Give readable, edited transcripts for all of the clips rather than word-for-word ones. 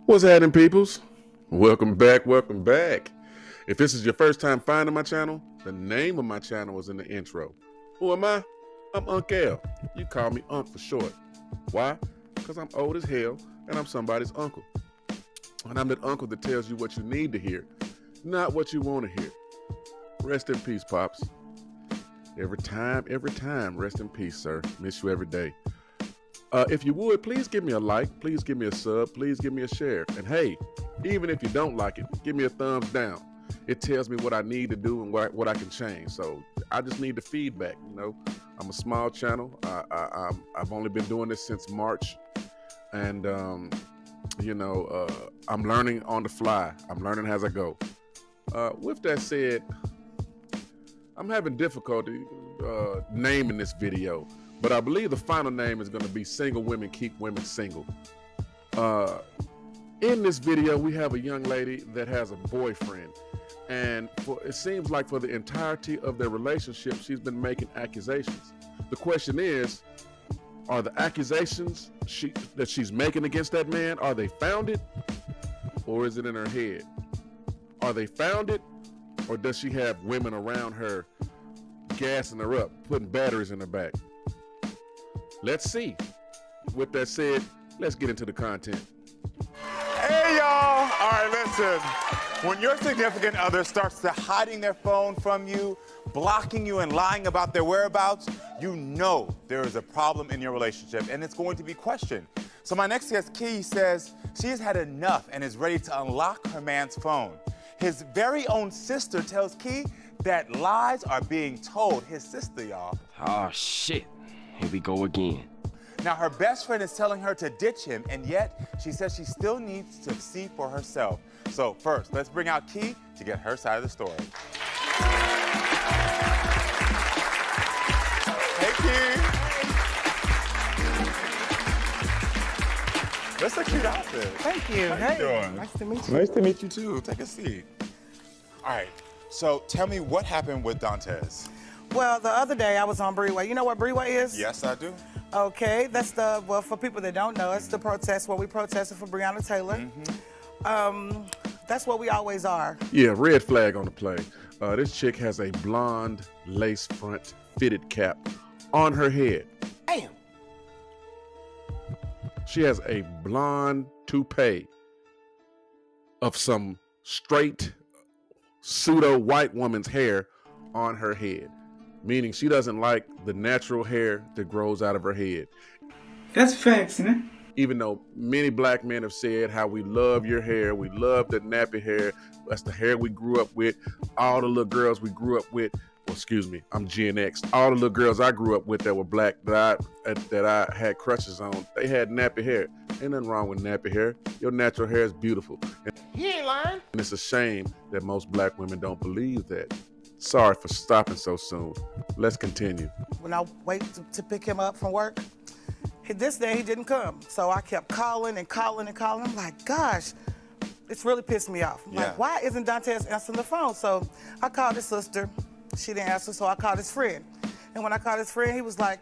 What's happening, peoples? Welcome back, welcome back. If this is your first time finding my channel, the name of my channel is in the intro. Who am I? I'm Unc L. You call me Unc for short. Why? Because I'm old as hell and I'm somebody's uncle. And I'm that uncle that tells you what you need to hear, not what you want to hear. Rest in peace, Pops. Every time, rest in peace, sir. Miss you every day. If you would, please give me a like, please give me a sub, please give me a share. And hey, even if you don't like it, give me a thumbs down. It tells me what I need to do and what I can change. So I just need the feedback, you know. I'm a small channel. I've only been doing this since March. And, I'm learning on the fly. I'm learning as I go. With that said, I'm having difficulty naming this video. But I believe the final name is going to be Single Women Keep Women Single. In this video, we have a young lady that has a boyfriend. And it seems like for the entirety of their relationship, she's been making accusations. The question is, are the accusations that she's making against that man, are they founded? Or is it in her head? Are they founded? Or does she have women around her gassing her up, putting batteries in her back? Let's see. With that said, let's get into the content. Hey, y'all. All right, listen. When your significant other starts to hiding their phone from you, blocking you, and lying about their whereabouts, you know there is a problem in your relationship, and it's going to be questioned. So my next guest, Key, says she has had enough and is ready to unlock her man's phone. His very own sister tells Key that lies are being told. His sister, y'all. Oh, shit. Here we go again. Now, her best friend is telling her to ditch him, and yet she says she still needs to see for herself. So first, let's bring out Key to get her side of the story. Hey, Key. That's a cute outfit. Thank you. How you doing? Nice to meet you. Nice to meet you, too. Take a seat. All right, so tell me what happened with Dantes. Well, the other day I was on Breeway. You know what Breeway is? Yes, I do. Okay, that's for people that don't know, it's the protest where we protested for Breonna Taylor. That's what we always are. Yeah, red flag on the play. This chick has a blonde lace front fitted cap on her head. Damn. She has a blonde toupee of some straight pseudo white woman's hair on her head, meaning she doesn't like the natural hair that grows out of her head. That's facts, man. Even though many black men have said how we love your hair, we love the nappy hair, that's the hair we grew up with, all the little girls we grew up with, well, excuse me, I'm Gen X, all the little girls I grew up with that were black that I had crushes on, they had nappy hair. Ain't nothing wrong with nappy hair. Your natural hair is beautiful. You ain't lying. And it's a shame that most black women don't believe that. Sorry for stopping so soon. Let's continue. When I wait to pick him up from work, this day he didn't come. So I kept calling and calling and calling. I'm like, gosh, it's really pissed me off. I'm like, why isn't Dantes answering the phone? So I called his sister. She didn't answer, so I called his friend. And when I called his friend, he was like,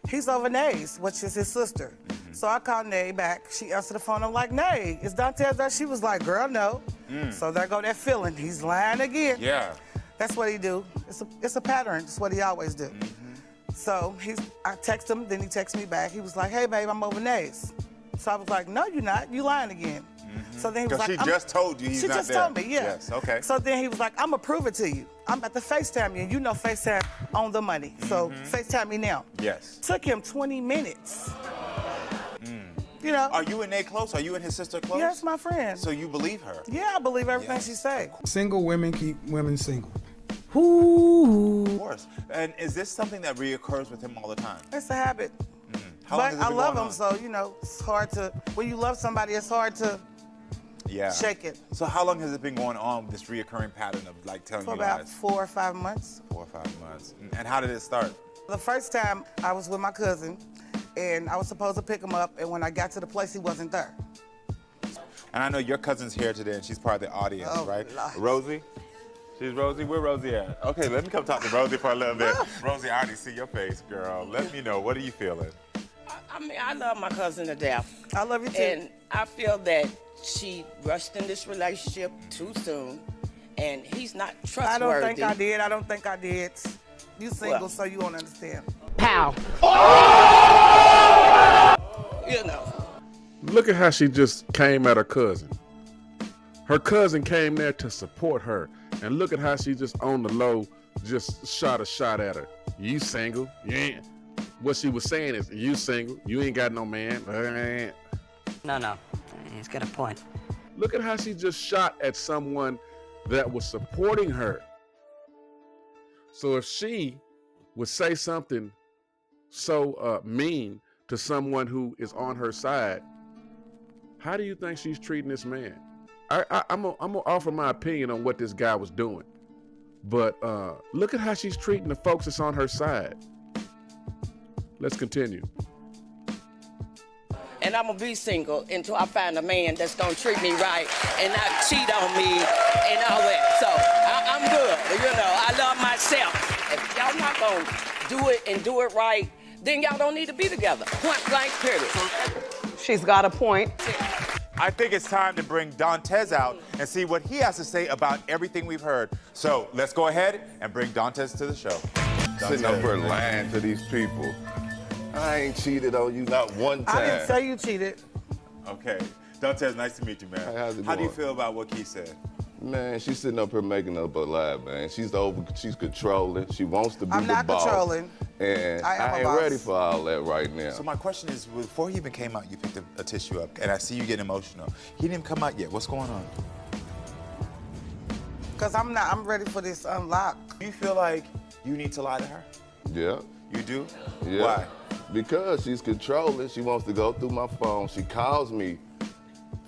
he's over Nay's, which is his sister. So I called Nay back. She answered the phone. I'm like, Nay, is Dantes there? She was like, girl, no. So there go that feeling. He's lying again. Yeah. That's what he do. It's a pattern. It's what he always do. So I text him, then he texts me back. He was like, hey, babe, I'm over Nay's. So I was like, no, you're not. You lying again. So then he was like, she just told you he's not there. She just told me, yeah. Yes, okay. So then he was like, I'm gonna prove it to you. I'm about to FaceTime you, and you know FaceTime on the money. So FaceTime me now. Yes. Took him 20 minutes. You know. Are you and Nate close? Are you and his sister close? Yeah, it's my friend. So you believe her? Yeah, I believe everything she say. Single women keep women single. Of course. And is this something that reoccurs with him all the time? It's a habit. How long But has it I been love going him, on? so, you know, it's hard to, when you love somebody, it's hard to shake it. So how long has it been going on, this reoccurring pattern of like telling For you about lies? 4 or 5 months. 4 or 5 months. And how did it start? The first time I was with my cousin, and I was supposed to pick him up, and when I got to the place, he wasn't there. And I know your cousin's here today, and she's part of the audience, Oh, right? Lord. Rosie? She's Rosie. Where Rosie at? Okay, let me come talk to Rosie for a little bit. Rosie, I already see your face, girl. Let me know. What are you feeling? I mean, I love my cousin to death. I love you too. And I feel that she rushed in this relationship too soon, and he's not trustworthy. I don't think I did. I don't think I did. You single, Well. so you won't understand. Pow. You know. Look at how she just came at her cousin. Her cousin came there to support her. And look at how she just on the low just shot a shot at her. You single? You ain't. What she was saying is, you single? You ain't got no man. No. He's got a point. Look at how she just shot at someone that was supporting her. So if she would say something so mean to someone who is on her side, how do you think she's treating this man? I'm gonna offer my opinion on what this guy was doing, but look at how she's treating the folks that's on her side. Let's continue. And I'm gonna be single until I find a man that's gonna treat me right and not cheat on me and all that. So I'm good. You know, I love myself. If y'all not gonna do it and do it right, then y'all don't need to be together. Point blank, period. She's got a point. I think it's time to bring Dantes out and see what he has to say about everything we've heard. So let's go ahead and bring Dantes to the show. Sitting up here lying to these people. I ain't cheated on you not one time. I didn't say you cheated. Okay. Dantes, nice to meet you, man. Hey, how's it How do you going? feel about what Keith said? Man, she's sitting up here making up a lie, man. She's controlling. She wants to be I'm the not boss. controlling. And I am a ain't boss. ready for all that right now. So my question is, before he even came out, you picked a tissue up, and I see you getting emotional. He didn't even come out yet. What's going on? Because I'm ready for this unlock. Do you feel like you need to lie to her? Yeah. You do? Yeah. Why? Because she's controlling. She wants to go through my phone. She calls me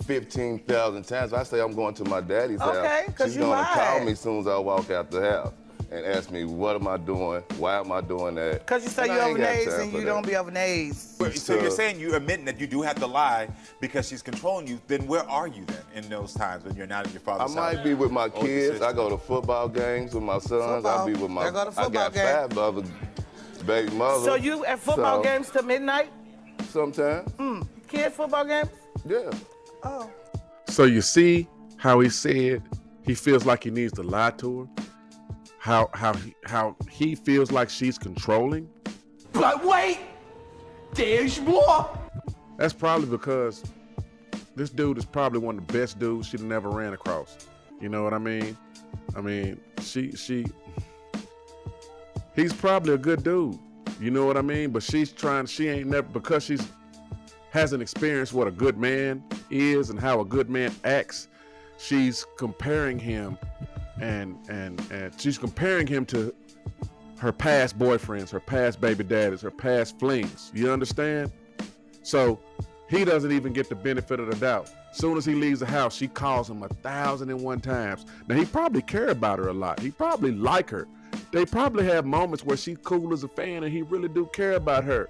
15,000 times. I say I'm going to my daddy's Okay, house. 'cause She's you gonna lied. call me as soon as I walk out the house and ask me, what am I doing? Why am I doing that? Because you say And you're I ain't over got nays time and for you that. don't be over nays. So you're saying you're admitting that you do have to lie because she's controlling you. Then where are you then in those times when you're not at your I father's house? might be with my Or your kids. sister? I go to football games with my sons. Football. I be with my. There go the I football got game. 5 other baby mothers. So you at football So, games till midnight? Sometimes. Kids football games? Yeah. Oh. So you see how he said he feels like he needs to lie to her? How he feels like she's controlling? But wait, there's more. That's probably because this dude is probably one of the best dudes she'd never ran across. You know what I mean? I mean, he's probably a good dude. You know what I mean? But she ain't never, because she's hasn't experienced what a good man is and how a good man acts. She's comparing him and she's comparing him to her past boyfriends, her past baby daddies, her past flings. You understand? So he doesn't even get the benefit of the doubt. Soon as he leaves the house, she calls him 1,001 times. Now he probably care about her a lot. He probably like her. They probably have moments where she's cool as a fan and he really do care about her.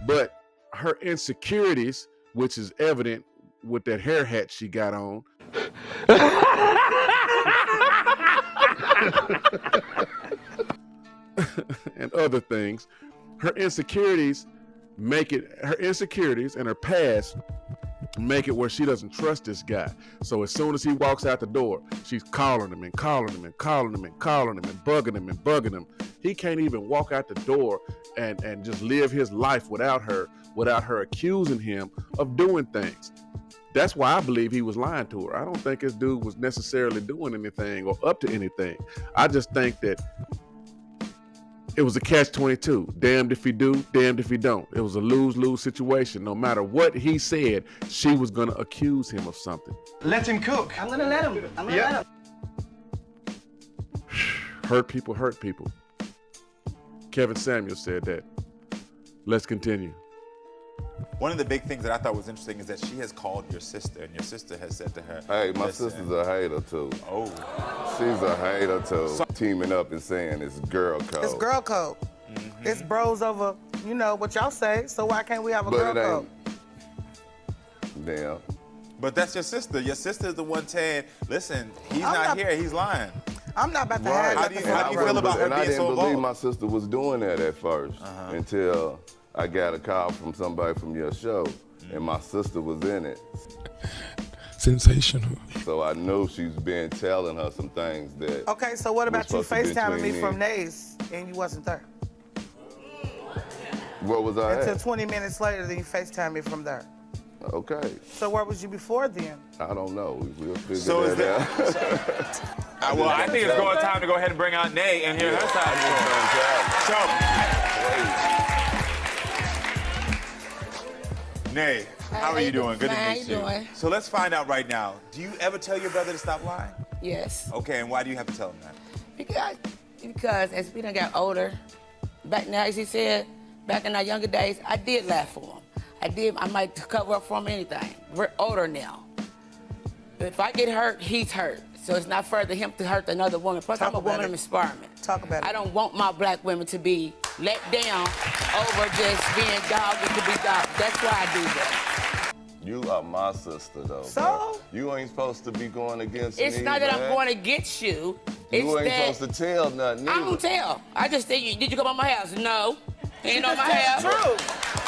But her insecurities, which is evident with that hair hat she got on, and other things, her insecurities and her past make it where she doesn't trust this guy. So as soon as he walks out the door, she's calling him and calling him and calling him and calling him and bugging him and bugging him. He can't even walk out the door and just live his life without her accusing him of doing things. That's why I believe he was lying to her. I don't think this dude was necessarily doing anything or up to anything. I just think that it was a catch-22. Damned if he do, damned if he don't. It was a lose-lose situation. No matter what he said, she was going to accuse him of something. Let him cook. I'm gonna let him. Let him. Hurt people hurt people. Kevin Samuel said that. Let's continue. One of the big things that I thought was interesting is that she has called your sister, and your sister has said to her, Hey, my "Listen." sister's a hater too. Oh. She's a hater too. Teaming up and saying it's girl code. It's girl code. It's bros over, you know, what y'all say, so why can't we have a girl But it code? ain't. Damn. But that's your sister. Your sister's the one saying, listen, he's I'm not not- here, he's lying. I'm not about to Right. have How nothing do you for my feel brother. about her And I being didn't so believe involved? my sister was doing that at first until I got a call from somebody from your show, and my sister was in it. Sensational. So I knew she's been telling her some things that. Okay, so what about you was supposed to be FaceTiming me between from Nays and you wasn't there? Where was I Until at? 20 minutes later, then you FaceTime me from there. Okay. So where was you before then? I don't know. We'll figure So is that out. Well, I think it's going time to go ahead and bring out Nay and hear her side of the story. So, Nay, how are you doing? Good to meet you. So let's find out right now. Do you ever tell your brother to stop lying? Yes. Okay, and why do you have to tell him that? Because as we done got older, back now, as he said, back in our younger days, I did lie for him. I might cover up for him anything. We're older now. If I get hurt, he's hurt. So it's not fair to him to hurt another woman. Plus, I'm a woman of inspirement. Talk about it. I don't want my black women to be let down over just being dogged to be dogged. That's why I do that. You are my sister, though. So? Bro. You ain't supposed to be going against me. It's not that I'm going against you. You It's ain't that supposed to tell nothing. I don't tell. I just say, did you come on my house? No. He ain't on my house. No,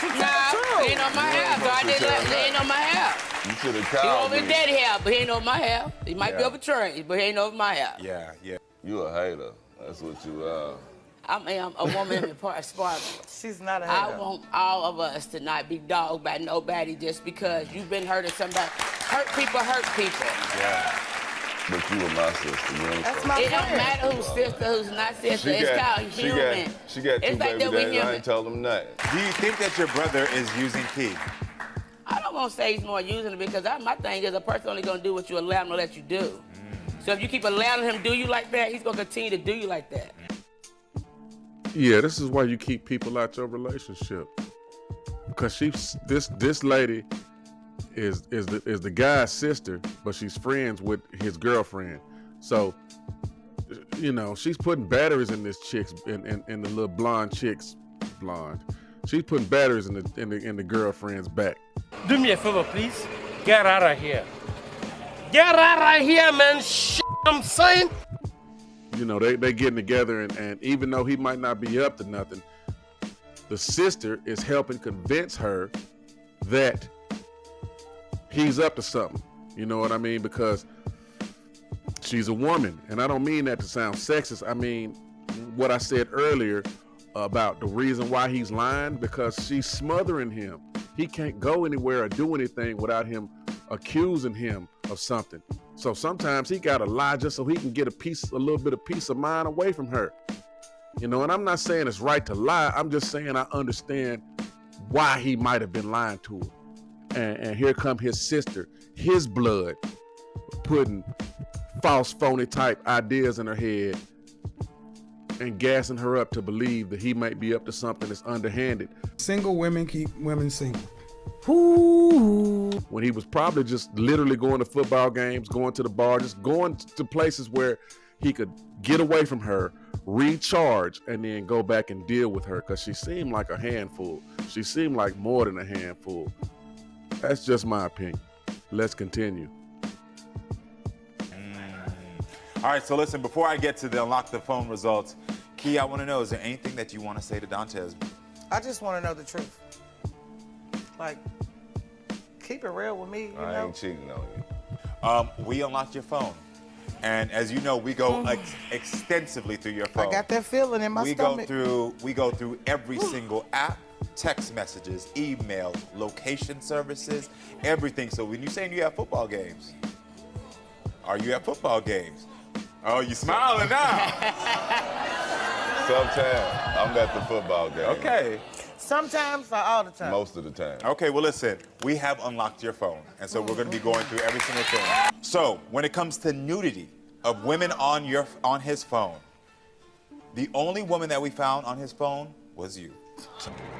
he ain't on my house. So I didn't let, he ain't on my house. You should have He called over me. his daddy house, but he ain't over my house. He might be over trains, but he ain't over my house. Yeah. You a hater. That's what you are. I'm a woman of inspirement. She's not a I hater. want all of us to not be dogged by nobody just because you've been hurting somebody. Hurt people hurt people. Yeah. But you were my sister. You ain't That's supposed my It to. don't matter who's sister, who's not sister. It's called human. She got two It's like baby that we daddies. I human. ain't told them nothing. Do you think that your brother is using Key? I don't want to say he's more using it because my thing is a person only going to do what you allow him to let you do. So if you keep allowing him to do you like that, he's going to continue to do you like that. Yeah, this is why you keep people out your relationship. Because this lady is the guy's sister, but she's friends with his girlfriend. So, you know, she's putting batteries in this chick's in the little blonde chick's blonde. She's putting batteries in the girlfriend's back. Do me a favor, please. Get out of here. Get out of here, man. I'm saying. You know, they getting together, and even though he might not be up to nothing, the sister is helping convince her that he's up to something. You know what I mean? Because she's a woman, and I don't mean that to sound sexist. I mean what I said earlier about the reason why he's lying, because she's smothering him. He can't go anywhere or do anything without him accusing him of something. So sometimes he gotta lie just so he can get a little bit of peace of mind away from her. You know, and I'm not saying it's right to lie. I'm just saying I understand why he might have been lying to her. And here come his sister, his blood, putting false, phony type ideas in her head and gassing her up to believe that he might be up to something that's underhanded. Single women keep women single. When he was probably just literally going to football games, going to the bar, just going to places where he could get away from her, recharge, and then go back and deal with her, because she seemed like a handful. She seemed like more than a handful. That's just my opinion. Let's continue. All right, so listen, before I get to the Unlock the Phone results, Key, I want to know, is there anything that you want to say to Dantes? I just want to know the truth. Like, keep it real with me, you know? I ain't cheating on you. We unlocked your phone. And as you know, we go extensively through your phone. I got that feeling in my stomach. We go through every single app, text messages, emails, location services, everything. So when you're saying you have football games, are you at football games? Oh, you smiling now. Sometimes I'm at the football game. Okay. Sometimes or all the time? Most of the time. Okay, well, listen, we have unlocked your phone, and so we're going to be going through every single thing. So, when it comes to nudity of women on his phone, the only woman that we found on his phone was you.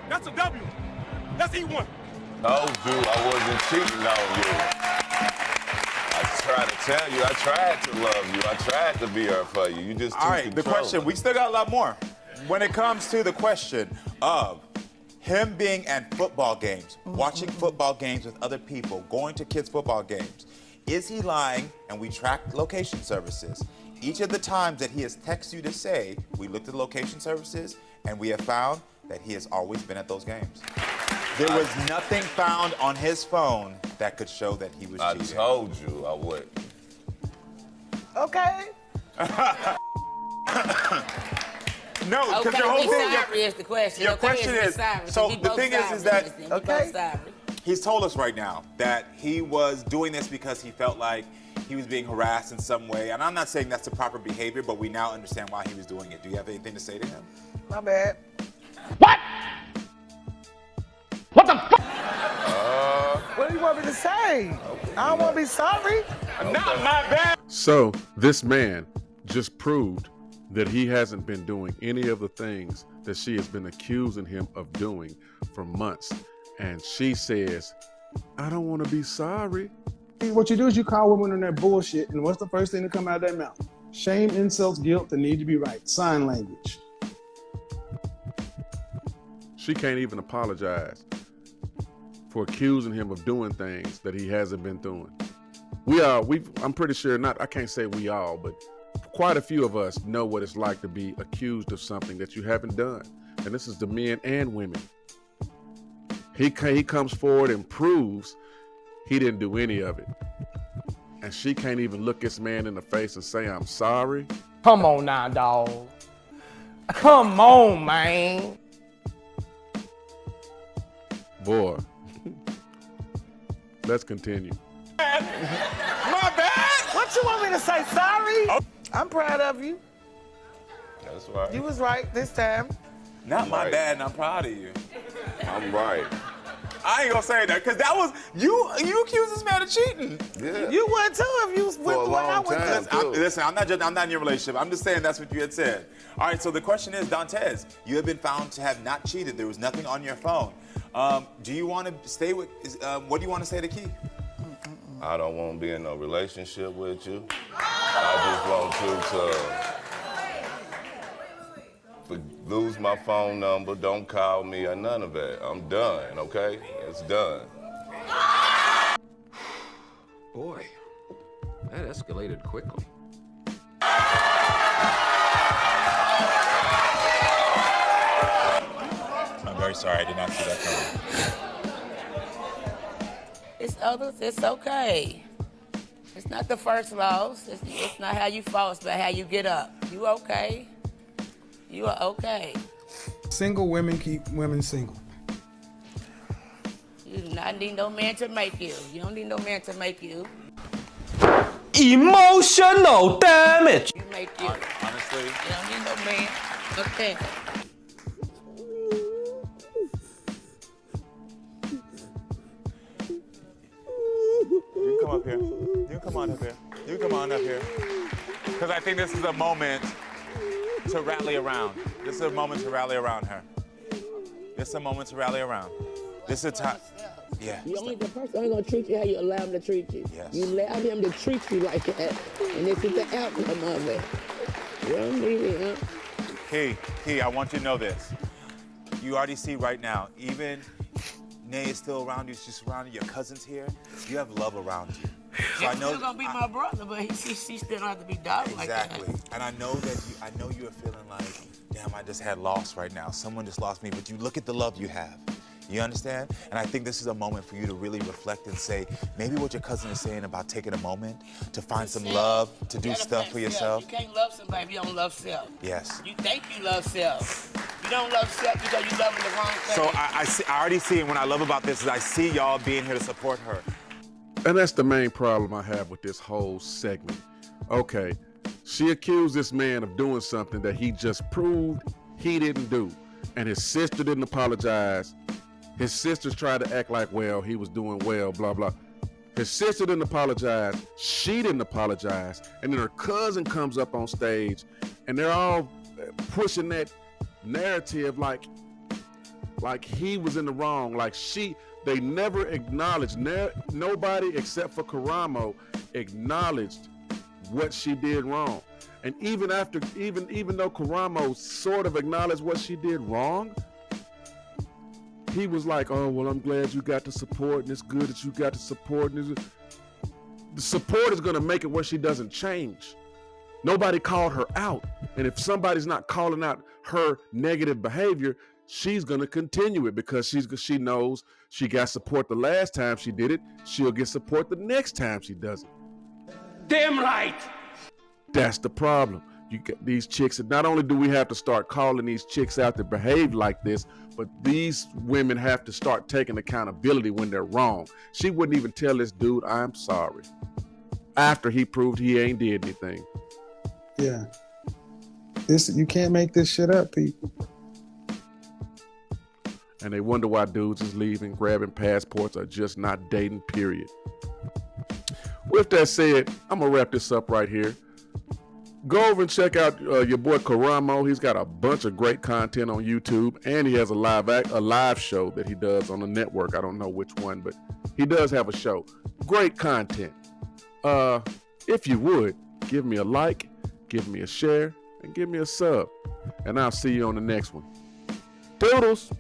That's a W. That's E1. Oh, dude, I wasn't cheating on you. I tried to tell you, I tried to love you. I tried to be her for you. You just too All right, the controlling. question, we still got a lot more. When it comes to the question of him being at football games, watching football games with other people, going to kids' football games, is he lying? And we tracked location services. Each of the times that he has texted you to say, we looked at location services and we have found that he has always been at those games. There was nothing found on his phone that could show that he was cheating. I told you I would. Okay. No, because your whole thing. Sorry is the question. Your Okay, question is. So the thing is that. Okay. He's told us right now that he was doing this because he felt like he was being harassed in some way. And I'm not saying that's the proper behavior, but we now understand why he was doing it. Do you have anything to say to him? My bad. What? What the fuck? What do you want me to say? I don't want to be sorry. Not my bad. So this man just proved that he hasn't been doing any of the things that she has been accusing him of doing for months. And she says, I don't want to be sorry. What you do is you call women on their bullshit, and what's the first thing to come out of their mouth? Shame, insults, guilt, that need to be right. Sign language. She can't even apologize for accusing him of doing things that he hasn't been doing. I'm pretty sure I can't say we all, but quite a few of us know what it's like to be accused of something that you haven't done. And this is the men and women. He comes forward and proves he didn't do any of it. And she can't even look this man in the face and say, I'm sorry. Come on now, dog. Come on, man. Boy, let's continue. My bad. What you want me to say? Sorry? I'm proud of you. That's right. You was right this time. Not my Right. bad, and I'm proud of you. I'm right. I ain't gonna say that, because that was, you accused this man of cheating. Yeah. You would too if you was with For a the one I long went time. to. Listen, I'm not in your relationship. I'm just saying that's what you had said. All right, so the question is, Dantes, you have been found to have not cheated. There was nothing on your phone. Do you want to stay with, what do you want to say to Keith? I don't want to be in no relationship with you. I just want you to lose my phone number, don't call me or none of that. I'm done, okay? It's done. Boy, that escalated quickly. I'm very sorry, I did not see that coming. It's others, it's okay. It's not the first loss. It's not how you fall, it's about how you get up. You okay? You are okay. Single women keep women single. You do not need no man to make you. You don't need no man to make you. Emotional damage. You make you. Honestly. You don't need no man. Okay. You can come up here. You can come on up here. You can come on up here. Because I think this is a moment to rally around. This is a moment to rally around her. This is a moment to rally around. This is a time. Yeah. The person only gonna treat you how you allow him to treat you. Yes. You allow him to treat you like that, and this is the outcome of it. You don't need it, huh? Key, I want you to know this. You already see right now, even Nay is still around you, she's surrounded, your cousin's here. You have love around you. So I know He's still gonna be my brother, but he still don't have to be dog like that. exactly. And I know that you are feeling like, damn, I just had loss right now. Someone just lost me, but you look at the love you have. You understand? And I think this is a moment for you to really reflect and say, maybe what your cousin is saying about taking a moment to find some love, to do stuff for yourself. You can't love somebody if you don't love self. Yes. You think you love self. You don't love self because you love the wrong thing. So I already see, and what I love about this is I see y'all being here to support her. And that's the main problem I have with this whole segment. Okay, she accused this man of doing something that he just proved he didn't do. And his sister didn't apologize. His sisters tried to act like, well, he was doing well, blah, blah. His sister didn't apologize. She didn't apologize. And then her cousin comes up on stage and they're all pushing that narrative like he was in the wrong. Like they never acknowledged, nobody except for Karamo acknowledged what she did wrong. And even though Karamo sort of acknowledged what she did wrong, he was like, oh, well, I'm glad you got the support, and it's good that you got the support. And the support is going to make it where she doesn't change. Nobody called her out. And if somebody's not calling out her negative behavior, she's gonna continue it because she knows she got support the last time she did it. She'll get support the next time she does it. Damn right. That's the problem. You get these chicks, and not only do we have to start calling these chicks out that behave like this, but these women have to start taking accountability when they're wrong. She wouldn't even tell this dude, I'm sorry, after he proved he ain't did anything. Yeah. You can't make this shit up, people. And they wonder why dudes is leaving, grabbing passports, or just not dating, period. With that said, I'm going to wrap this up right here. Go over and check out your boy Karamo. He's got a bunch of great content on YouTube, and he has a live show that he does on the network. I don't know which one, but he does have a show. Great content. If you would, give me a like, give me a share, and give me a sub. And I'll see you on the next one. Toodles!